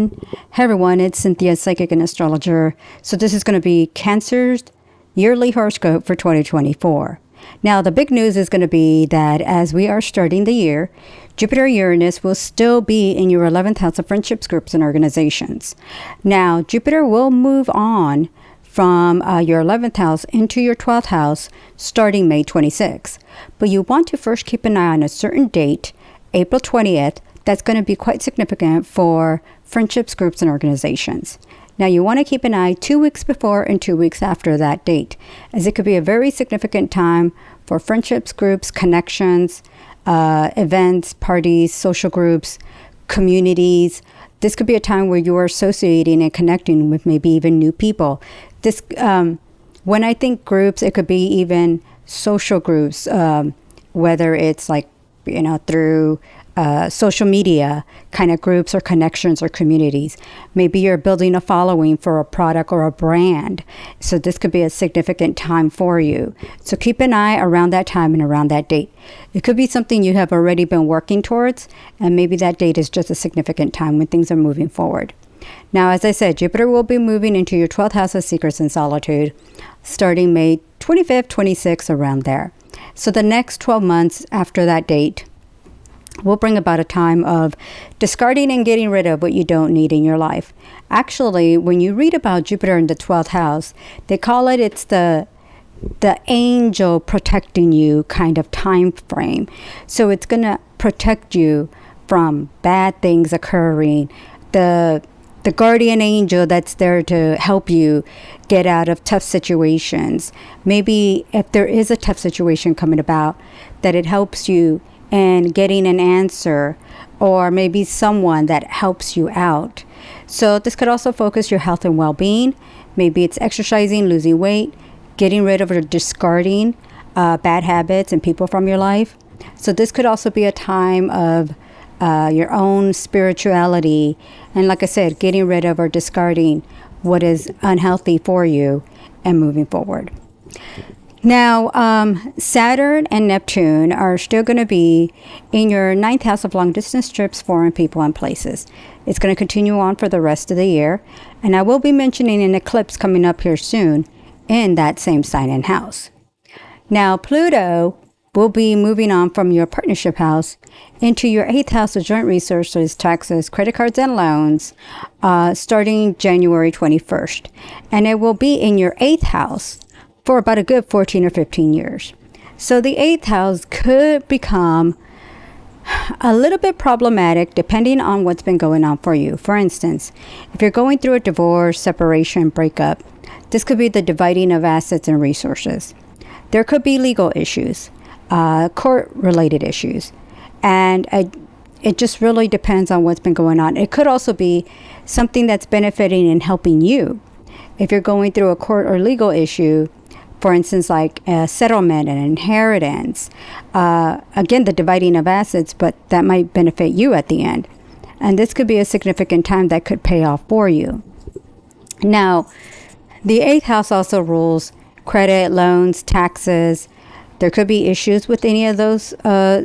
Hey everyone, it's Cynthia, Psychic and Astrologer. So this is going to be Cancer's yearly horoscope for 2024. Now the big news is going to be that as we are starting the year, Jupiter-Uranus will still be in your 11th house of friendships, groups, and organizations. Now Jupiter will move on from your 11th house into your 12th house starting May 26th. But you want to first keep an eye on a certain date, April 20th, that's going to be quite significant for friendships, groups, and organizations. Now you want to keep an eye 2 weeks before and 2 weeks after that date, as it could be a very significant time for friendships, groups, connections, events, parties, social groups, communities. This could be a time where you are associating and connecting with maybe even new people. This, when I think groups, it could be even social groups, whether it's like, through social media kind of groups or connections or communities. Maybe you're building a following for a product or a brand. So this could be a significant time for you. So keep an eye around that time and around that date. It could be something you have already been working towards, and maybe that date is just a significant time when things are moving forward. Now, as I said, Jupiter will be moving into your 12th house of secrets and solitude starting May 25th, 26th, around there. So the next 12 months after that date will bring about a time of discarding and getting rid of what you don't need in your life. Actually, when you read about Jupiter in the 12th house, they call it's the angel protecting you kind of time frame. So it's going to protect you from bad things occurring. The guardian angel that's there to help you get out of tough situations. Maybe if there is a tough situation coming about, that it helps you and getting an answer, or maybe someone that helps you out. So this could also focus your health and well-being. Maybe it's exercising, losing weight, getting rid of or discarding bad habits and people from your life. So this could also be a time of your own spirituality, and like I said, getting rid of or discarding what is unhealthy for you and moving forward. Now, Saturn and Neptune are still going to be in your 9th house of long distance trips, foreign people, and places. It's going to continue on for the rest of the year. And I will be mentioning an eclipse coming up here soon in that same sign and house. Now, Pluto will be moving on from your partnership house into your 8th house of joint resources, taxes, credit cards, and loans starting January 21st. And it will be in your 8th house for about a good 14 or 15 years. So the 8th house could become a little bit problematic depending on what's been going on for you. For instance, if you're going through a divorce, separation, breakup, this could be the dividing of assets and resources. There could be legal issues, court-related issues, and it just really depends on what's been going on. It could also be something that's benefiting and helping you. If you're going through a court or legal issue, for instance, like a settlement and inheritance, again, the dividing of assets, but that might benefit you at the end. And this could be a significant time that could pay off for you. Now, the 8th house also rules credit, loans, taxes. There could be issues with any of those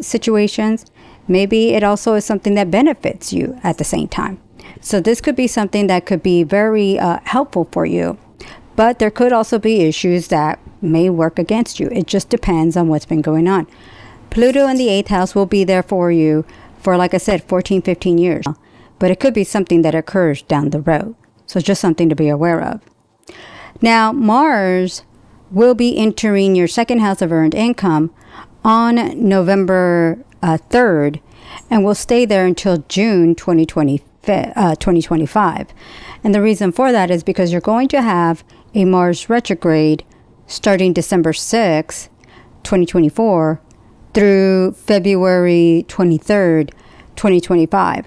situations. Maybe it also is something that benefits you at the same time. So this could be something that could be very helpful for you. But there could also be issues that may work against you. It just depends on what's been going on. Pluto in the 8th house will be there for you for, like I said, 14, 15 years. But it could be something that occurs down the road. So just something to be aware of. Now, Mars will be entering your 2nd house of earned income on November 3rd and will stay there until June 2025. And the reason for that is because you're going to have a Mars retrograde starting December 6th, 2024 through February 23rd, 2025.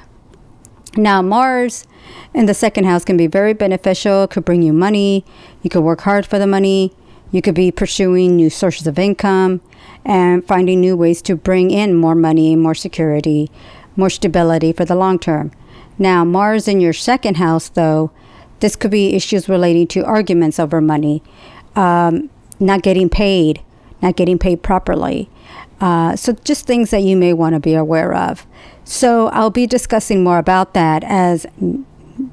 Now, Mars in the 2nd house can be very beneficial. It could bring you money. You could work hard for the money. You could be pursuing new sources of income and finding new ways to bring in more money, more security, more stability for the long term. Now, Mars in your 2nd house, though, this could be issues relating to arguments over money, not getting paid properly. So just things that you may want to be aware of. So I'll be discussing more about that as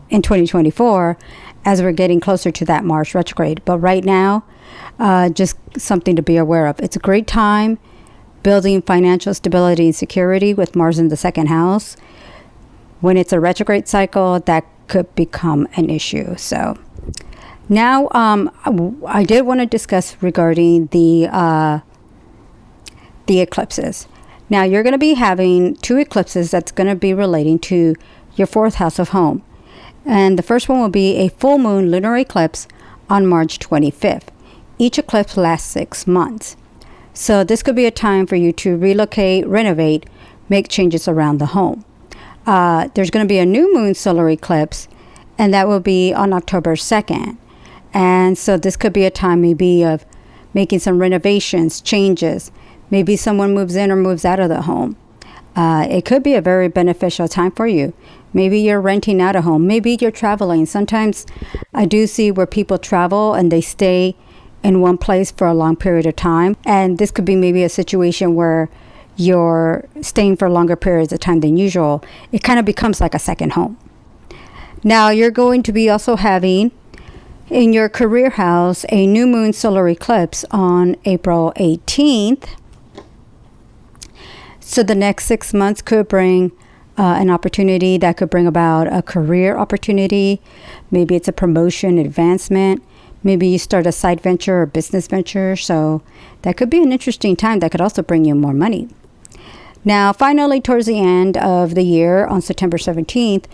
in 2024 as we're getting closer to that Mars retrograde. But right now, just something to be aware of. It's a great time building financial stability and security with Mars in the second house. When it's a retrograde cycle, that could become an issue. So now I did want to discuss regarding the eclipses. Now you're going to be having 2 eclipses that's going to be relating to your 4th house of home. And the first one will be a full moon lunar eclipse on March 25th. Each eclipse lasts 6 months. So this could be a time for you to relocate, renovate, make changes around the home. There's going to be a new moon solar eclipse, and that will be on October 2nd. And so this could be a time maybe of making some renovations, changes. Maybe someone moves in or moves out of the home. It could be a very beneficial time for you. Maybe you're renting out a home. Maybe you're traveling. Sometimes I do see where people travel and they stay in one place for a long period of time. And this could be maybe a situation where you're staying for longer periods of time than usual. It kind of becomes like a second home. Now you're going to be also having in your career house a new moon solar eclipse on April 18th. So the next 6 months could bring an opportunity that could bring about a career opportunity. Maybe it's a promotion, advancement. Maybe you start a side venture or business venture. So that could be an interesting time that could also bring you more money. Now, finally, towards the end of the year on September 17th,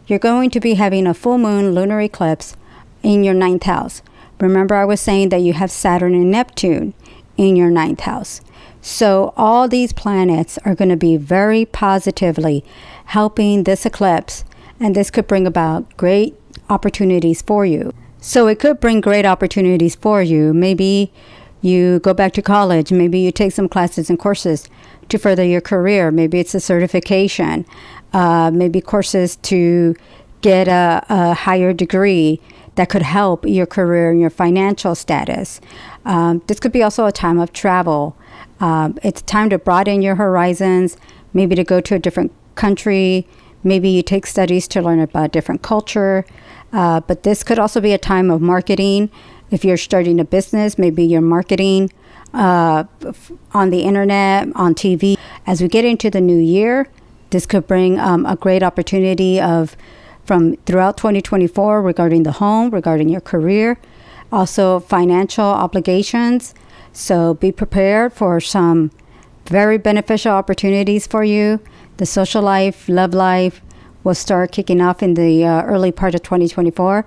you're going to be having a full moon lunar eclipse in your 9th house. Remember, I was saying that you have Saturn and Neptune in your 9th house. So all these planets are going to be very positively helping this eclipse, and this could bring about great opportunities for you. So it could bring great opportunities for you. Maybe you go back to college. Maybe you take some classes and courses to further your career. Maybe it's a certification. Maybe courses to get a higher degree that could help your career and your financial status. This could be also a time of travel. It's time to broaden your horizons, maybe to go to a different country. Maybe you take studies to learn about a different culture. But this could also be a time of marketing. If you're starting a business, maybe you're marketing on the internet, on TV. As we get into the new year, this could bring a great opportunity from throughout 2024 regarding the home, regarding your career, also financial obligations. So be prepared for some very beneficial opportunities for you. The social life, love life will start kicking off in the early part of 2024.